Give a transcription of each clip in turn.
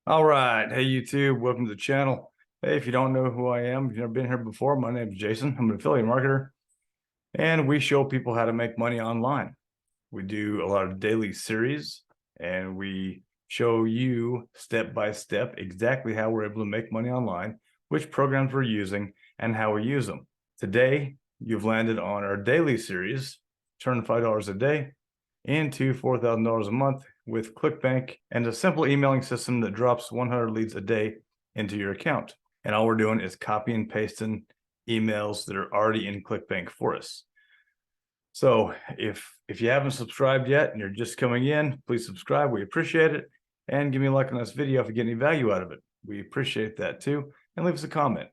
All right. Hey, YouTube. Welcome to the channel. Hey, if you don't know who I am, if you've never been here before, my name is Jason. I'm an affiliate marketer, and we show people how to make money online. We do a lot of daily series, and we show you step by step exactly how we're able to make money online, which programs we're using, and how we use them. Today, you've landed on our daily series, turn $5 a day into $4,000 a month with Clickbank and a simple emailing system that drops 100 leads a day into your account. And all we're doing is copy and pasting emails that are already in Clickbank for us. So if you haven't subscribed yet and you're just coming in, please subscribe. We appreciate it. And give me a like on this video if you get any value out of it. We appreciate that too. And leave us a comment.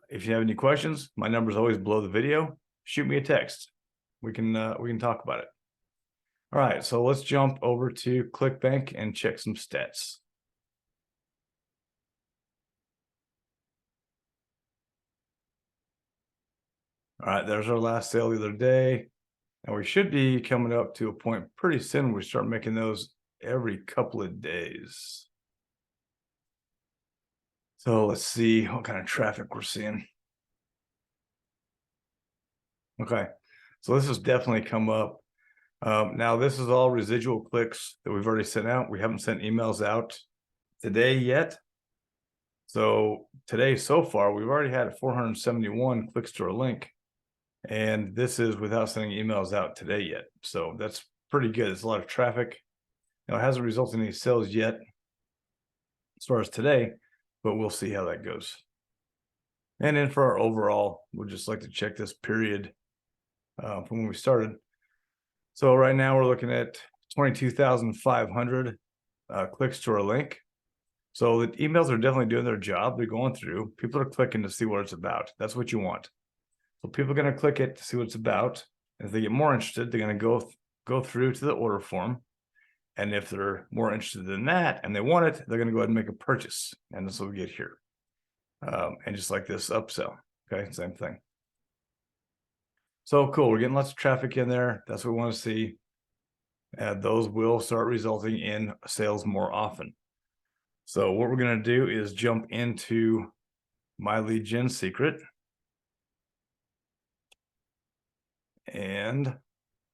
If you have any questions, my number is always below the video. Shoot me a text. We can talk about it. All right, so let's jump over to Clickbank and check some stats. All right, there's our last sale the other day. And we should be coming up to a point pretty soon where we start making those every couple of days. So let's see what kind of traffic we're seeing. Okay, so this has definitely come up. Now this is all residual clicks that we've already sent out. We haven't sent emails out today yet. So today so far, we've already had 471 clicks to our link. And this is without sending emails out today yet. So that's pretty good. It's a lot of traffic. Now, it hasn't resulted in any sales yet as far as today, but we'll see how that goes. And then for our overall, we'll just like to check this period from when we started. So right now we're looking at 22,500 clicks to our link. So the emails are definitely doing their job. They're going through. People are clicking to see what it's about. That's what you want. So people are going to click it to see what it's about. And if they get more interested, they're going to go through to the order form. And if they're more interested than that and they want it, they're going to go ahead and make a purchase. And that's what we get here. And just like this upsell. Okay, same thing. So cool. We're getting lots of traffic in there. That's what we want to see. Those will start resulting in sales more often. So what we're going to do is jump into my lead gen secret. And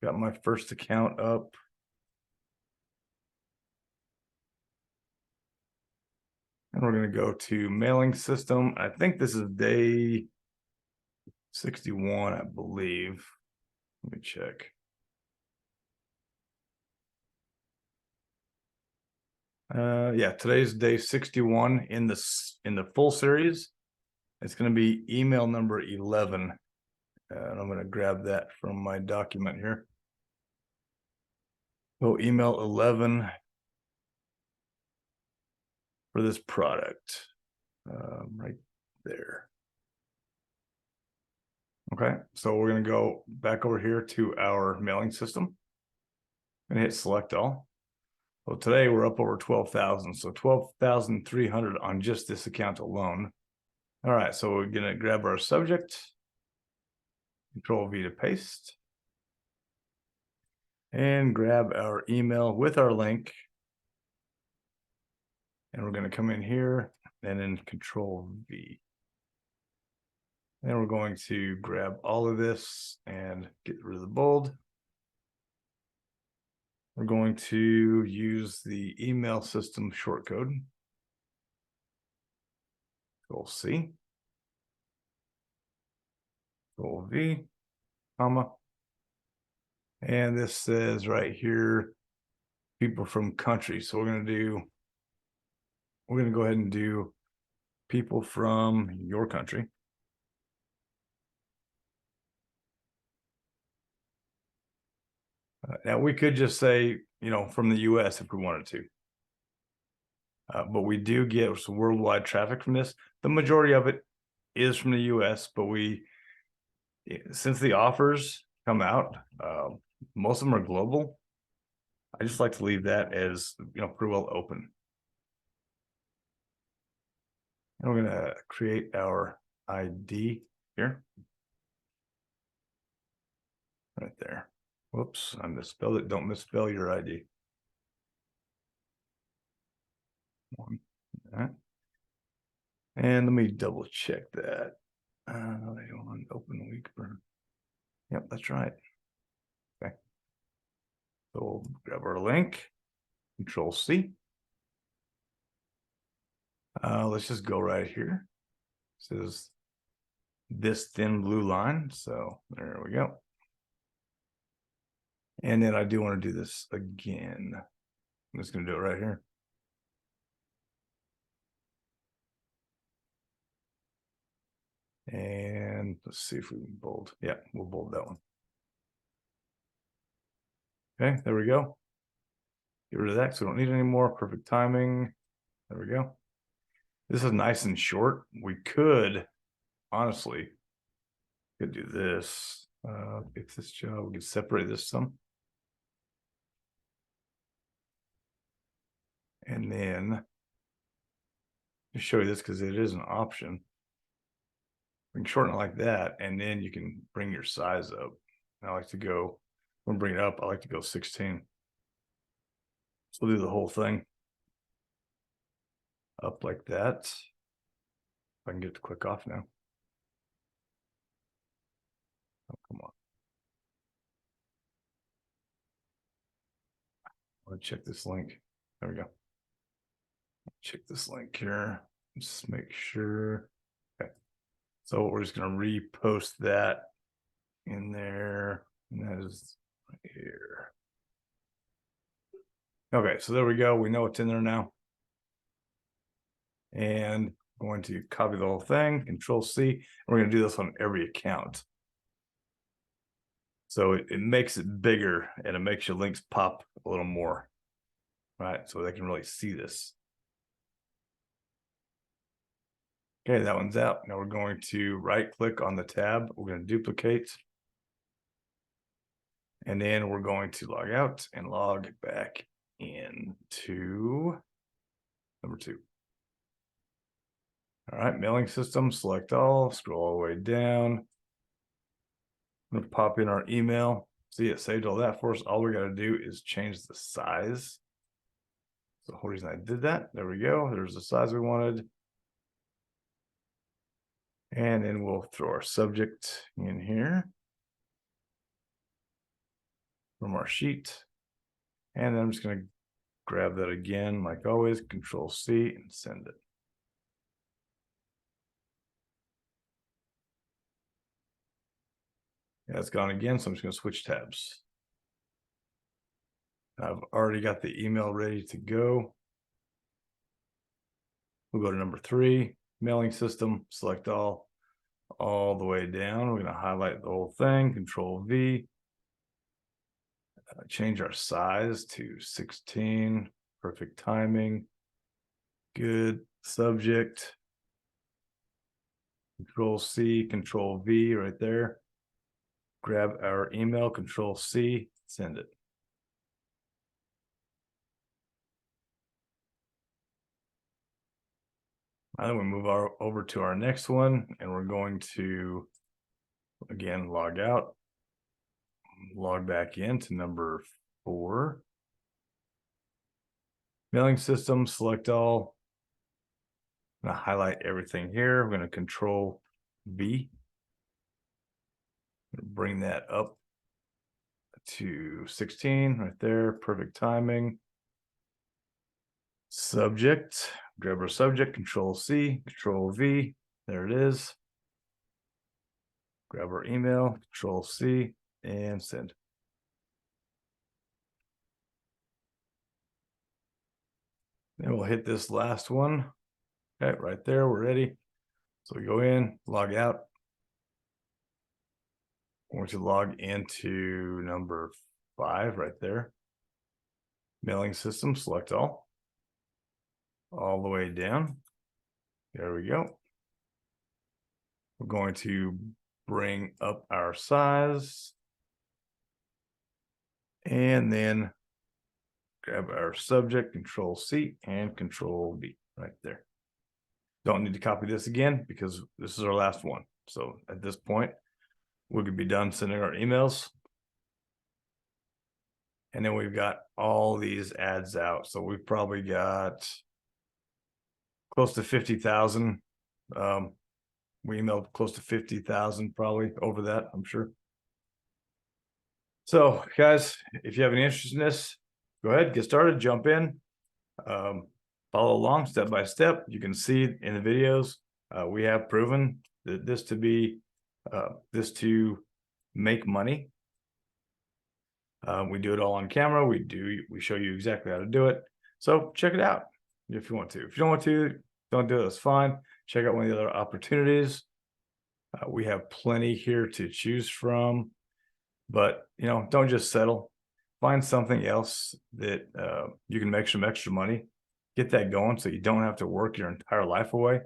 got my first account up. And we're going to go to mailing system. I think this is day 61, I believe. Let me check. Yeah, today's day 61 in the full series. It's going to be email number 11. And I'm going to grab that from my document here. So email 11 for this product right there. Okay, so we're going to go back over here to our mailing system and hit select all. Well, today we're up over 12,000, so 12,300 on just this account alone. All right, so we're going to grab our subject, Control V to paste, and grab our email with our link. And we're going to come in here and then Control V. Then we're going to grab all of this and get rid of the bold. We're going to use the email system shortcode. Control C. Control V, comma. And this says right here, people from country. So we're going to go ahead and do people from your country. Now we could just say, from the US if we wanted to. But we do get some worldwide traffic from this. The majority of it is from the US, but since the offers come out, most of them are global. I just like to leave that as, pretty well open. And we're going to create our ID here. Right there. Whoops, I misspelled it. Don't misspell your ID. One. All right. And let me double check that. They want open week for. Yep, that's right. Okay. So we'll grab our link, Control C. Let's just go right here. It says this thin blue line. So there we go. And then I do want to do this again. I'm just going to do it right here. And let's see if we can bold. Yeah, we'll bold that one. Okay, there we go. Get rid of that, so we don't need any more. Perfect timing. There we go. This is nice and short. We could, honestly, could do this. Fix this job. We could separate this some. And then just show you this because it is an option. We can shorten it like that, and then you can bring your size up. I like to go, when I bring it up, I like to go 16. So we'll do the whole thing up like that. If I can get it to click off now. Oh, come on. Let's check this link. There we go. Check this link here. Just make sure. Okay. So we're just going to repost that in there. And that is right here. Okay, so there we go. We know it's in there now. And I'm going to copy the whole thing, Control C. And we're going to do this on every account. So it makes it bigger and it makes your links pop a little more, right? So they can really see this. Okay, that one's out. Now we're going to right click on the tab. We're going to duplicate. And then we're going to log out and log back into number 2. All right, mailing system, select all, scroll all the way down. I'm going to pop in our email. See, it saved all that for us. All we got to do is change the size. So the whole reason I did that, there we go. There's the size we wanted. And then we'll throw our subject in here from our sheet. And then I'm just going to grab that again, like always, Control C and send it. Yeah, it's gone again, so I'm just going to switch tabs. I've already got the email ready to go. We'll go to number 3, mailing system, select all the way down. We're going to highlight the whole thing, Control V. Change our size to 16, perfect timing. Good, subject. Control C, Control V right there. Grab our email, Control C, send it. Then we move over to our next one, and we're going to, again, log out, log back into number 4. Mailing system, select all. I'm going to highlight everything here. I'm going to Control V. Bring that up to 16 right there, perfect timing. Subject, grab our subject, Control C, Control V, there it is. Grab our email, Control C, and send. Then we'll hit this last one. Okay, right there, we're ready. So we go in, log out. We're going to log into number 5 right there. Mailing system, select all the way down. There we go. We're going to bring up our size and then grab our subject, Control C and Control V right there. Don't need to copy this again because this is our last one. So at this point, we could be done sending our emails. And then we've got all these ads out. So we've probably got close to 50,000. We emailed close to 50,000, probably over that, I'm sure. So guys, if you have any interest in this, go ahead, get started, jump in, follow along step by step. You can see in the videos, we have proven that this to make money. We do it all on camera. We show you exactly how to do it. So check it out if you want to. If you don't want to, don't do it. That's fine. Check out one of the other opportunities. We have plenty here to choose from, but don't just settle. Find something else that you can make some extra money. Get that going so you don't have to work your entire life away.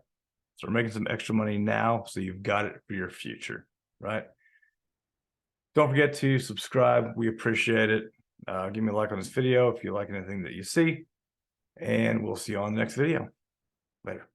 So we're making some extra money now, so you've got it for your future, right? Don't forget to subscribe. We appreciate it. Give me a like on this video if you like anything that you see, and we'll see you on the next video. Later.